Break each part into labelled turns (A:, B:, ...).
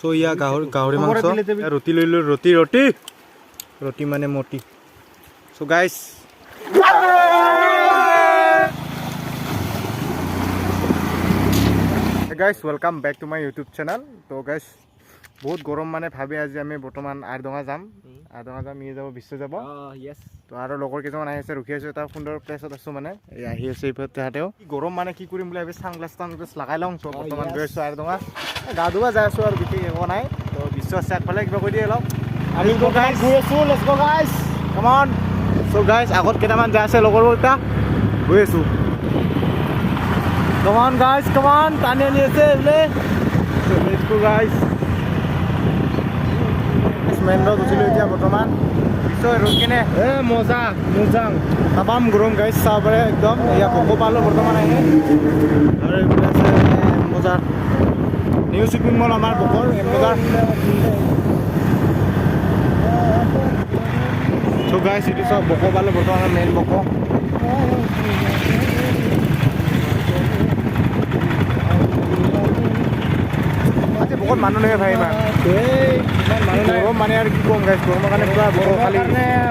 A: so yeah গাহৰি মাংস ৰুটি লৈ লৈ ৰুটি মানে মটি so guys guys welcome back to my YouTube channel তো গাইস বহুত গরম মানে ভাবি আজি আমি বৰ্তমান আৰডঙা যাম ইয়ে যাব বিশ্ব যাব তো আৰু লগৰ কেইজন আহি আছে ৰখি আছে এটা সুন্দৰ প্লেছত আছো মানে এই আহি আছে ইফাতেও গৰম মানে কি কৰিম বুলি ভাবি সানগ্লাস লগাই লওঁ তো বৰ্তমান গৈ আছো আৰডঙা গা ধুবা যাই আছো আৰু বিশেষ একো নাই তো বিশ্ব আছে আগফালে কিবা কৰি দিয়ে অলপ আমি গাইস গৈ আছো let's go guys come on so guys আগত কেইটামান যাই আছে লগৰবোৰ এটা গৈ আছো come on guys come on টানি আনি আছে বোলে so let's go guys main road উঠিলো এতিয়া বৰ্তমান পিছৰ ৰোড কিনে মজাং তামাম গৰম গাইছ চাব পাৰে একদম এয়া বকো পালো বৰ্তমান আহি আৰু এইফালে আছে মজাৰ নিউ শ্বপিং মল আমাৰ বকৰ মজাৰ চ' গাইছ এইটো চব বকো পালো বৰ্তমান মেইন বকো আজি বহুত মানুহ লাগে ভাই ইমান গৰম মানে আৰু কি কম গাইছ গৰমৰ কাৰণে পুৰা বকৰ খালি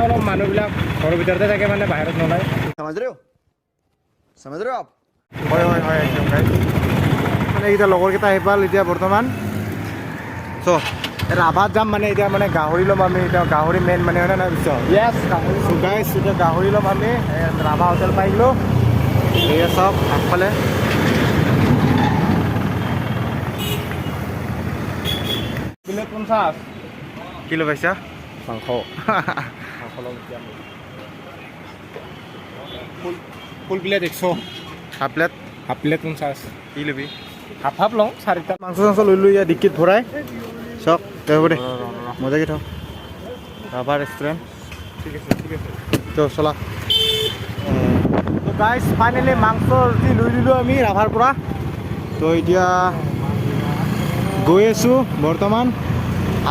A: অলপ মানুহবিলাক ঘৰৰ ভিতৰতে থাকে মানে বাহিৰত নোলায় হয় হয় হয় একদম গাইছ মানে এতিয়া লগৰকেইটা আহি পাল এতিয়া বৰ্তমান চ' ৰাভাত যাম মানে এতিয়া মানে গাহৰি ল'ম আমি এতিয়া গাহৰি মেইন মানে হয় নাই পিছত চ' গাইছ এতিয়া গাহৰি ল'ম আমি ৰাভা হোটেল পাই গ'লোঁ এয়া চাওক আগফালে প্লেট 50 কিলো পাইছা মাংস ফুল প্লেট 100 হাফ প্লেট 50 কি ল'বি হাফ লওঁ 4টা মাংস লৈ লৈ ইয়াত ডিক্কিত ভৰাই চক হ'ব দে মজাকে থওঁ ৰাভা ৰেষ্টুৰেণ্ট ঠিক আছে তো চলা তো গাইছ ফাইনেলি মাংস ৰুটি লৈ দিলোঁ আমি ৰাভাৰ পৰা তো এতিয়া গৈ আছোঁ বৰ্তমান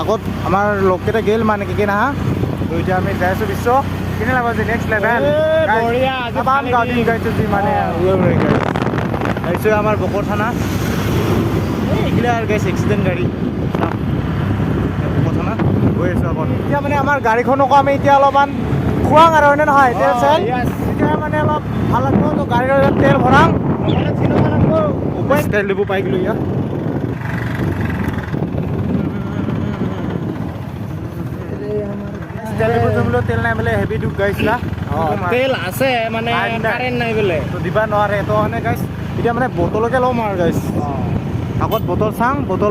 A: আগত আমাৰ লগকেইটা গেল মানে কি নাহা তো এতিয়া আমি যাই আছোঁ বিশ্ব কেনে লাগা যে নেক্সট লেভেল তামাম গাড়ী গাইছোঁ যি মানে গাইছোঁ আমাৰ বকৰ থানা এইগিলা আৰু গাইছ এক্সিডেণ্ট গাড়ী বকৰ থানা গৈ আছোঁ আগত এতিয়া মানে আমাৰ গাড়ীখনকো আমি এতিয়া অলপমান খুৱাং আৰু হয়নে নহয় তেল চেল এতিয়া মানে অলপ ভাল লাগিব তো গাড়ীৰ তেল ভৰাং তেল দিব পাই গ'লোঁ ইয়াত তেল নাই বোলে হেভি দুখ গাইছিলা তেল আছে মানে কাৰেণ্ট নাই বোলে তো দিবা নোৱাৰে তো মানে গাইছ এতিয়া মানে বটলকে ল'ম আৰু গাইছ আগত বটল চাং বটল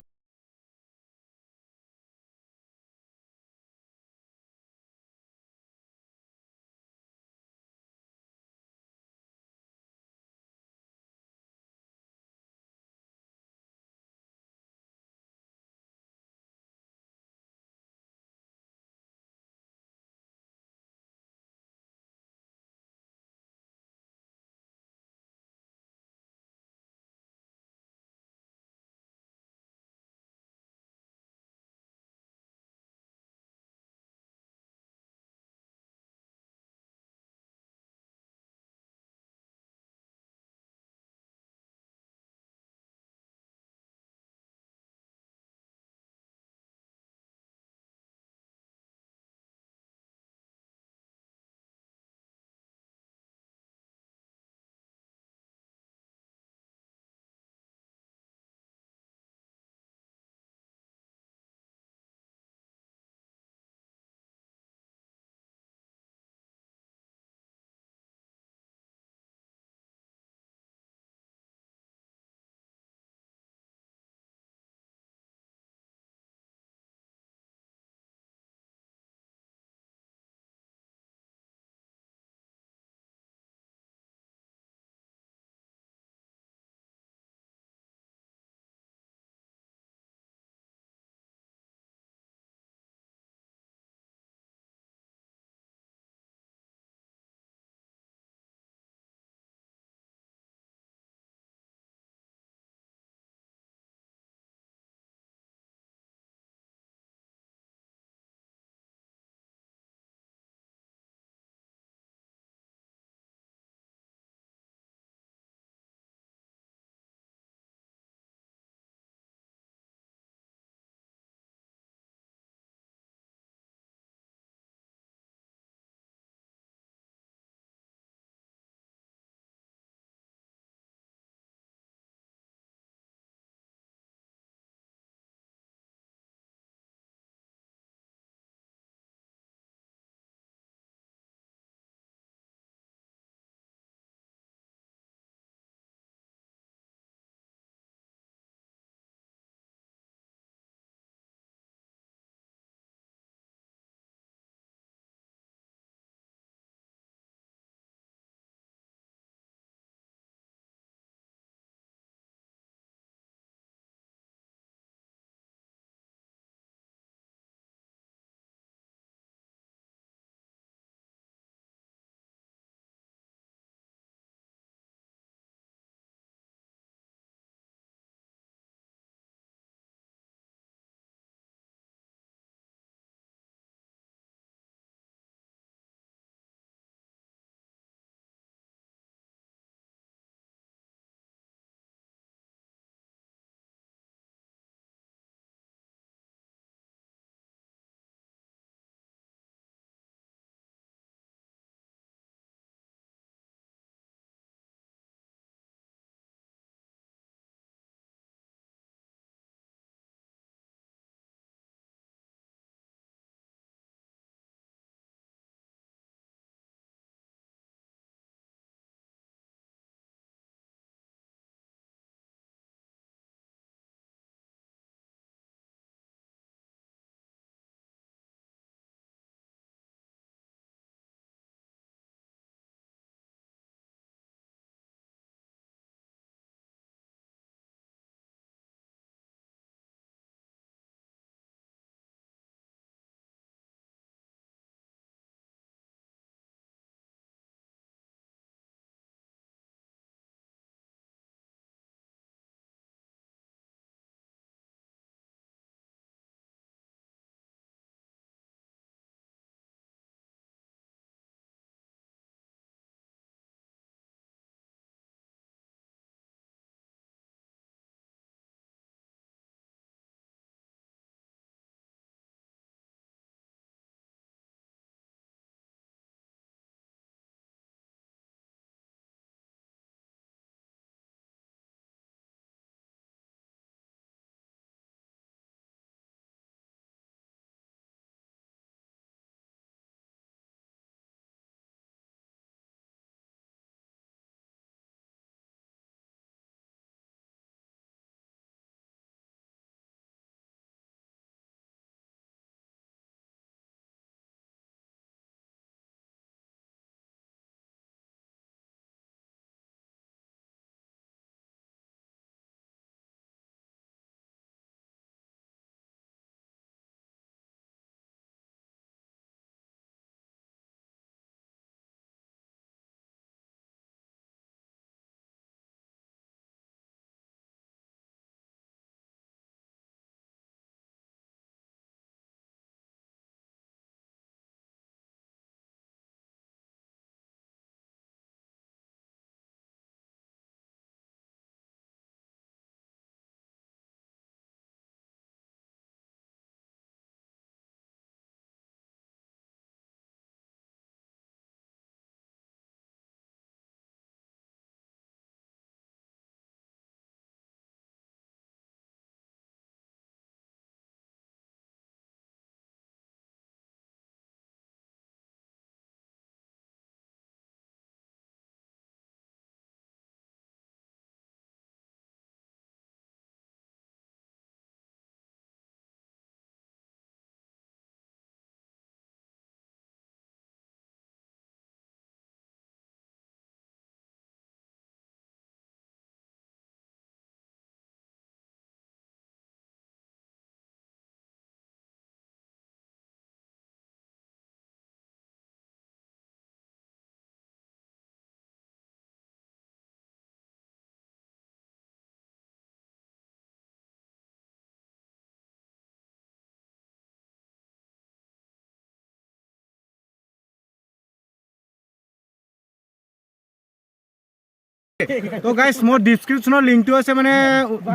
A: তো গাইজ মোৰ ডিছক্ৰিপশ্যনৰ লিংকটো আছে মানে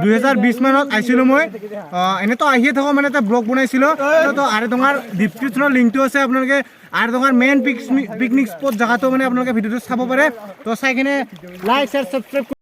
A: 2020 মানত আহিছিলোঁ মই এনেতো আহিয়ে থাকোঁ মানে এটা ব্লগ বনাইছিলোঁ তো আৰু তোমাৰ ডিছক্ৰিপশ্যনৰ লিংকটো আছে আপোনালোকে আৰু তোমাৰ মেইন পিকনিক স্পট জেগাটো মানে আপোনালোকে ভিডিঅ'টো চাব পাৰে তো চাই কিনে লাইক শ্বেয়াৰ ছাবস্ক্ৰাইব